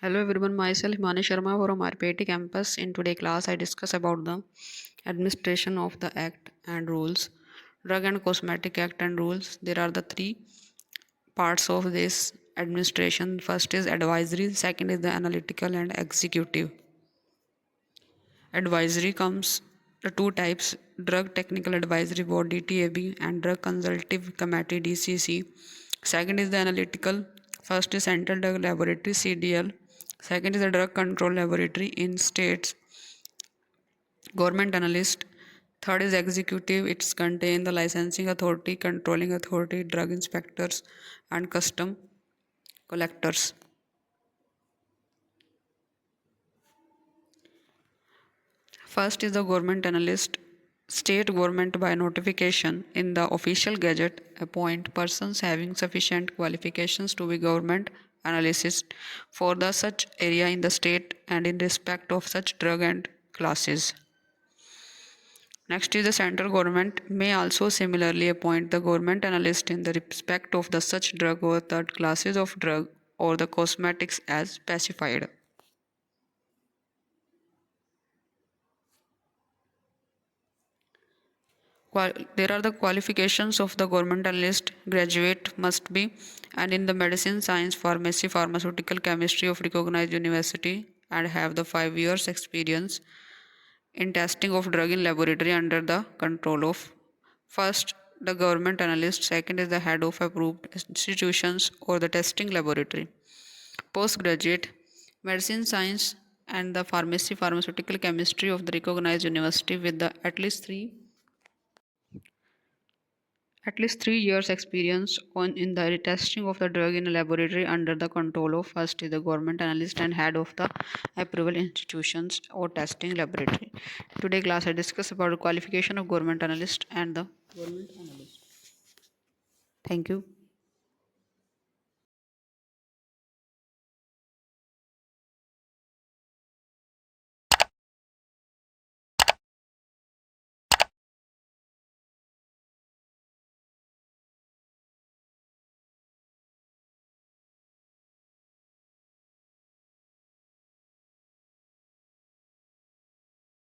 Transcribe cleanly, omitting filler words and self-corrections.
Hello everyone, myself Himani Sharma from RPIIT campus. In today's class, I discuss about the administration of the Act and rules, Drug and Cosmetic Act and rules. There are the three parts of this administration. First is advisory, second is the analytical and executive. Advisory comes the two types: Drug Technical Advisory Board (DTAB) and Drug Consultative Committee (DCC). Second is the analytical. First is Central Drug Laboratory (CDL). Second is the Drug Control Laboratory in states. Government analyst. Third is executive. It's contain the licensing authority, controlling authority, drug inspectors, and custom collectors. First is the government analyst. State government by notification in the official gazette appoint persons having sufficient qualifications to be government analysts for the such area in the state and in respect of such drug and classes. Next is the central government may also similarly appoint the government analyst in the respect of the such drug or third classes of drug or the cosmetics as specified. There are the qualifications of the government analyst. Graduate must be and in the medicine, science, pharmacy, pharmaceutical chemistry of recognized university and have the 5 years experience in testing of drug in laboratory under the control of first the government analyst, second is the head of approved institutions or the testing laboratory. Postgraduate medicine, science and the pharmacy, pharmaceutical chemistry of the recognized university with the at least 3 years experience on in the testing of the drug in a laboratory under the control of first is the government analyst and head of the approval institutions or testing laboratory. Today class I discuss about the qualification of government analyst and the government analyst. Thank you.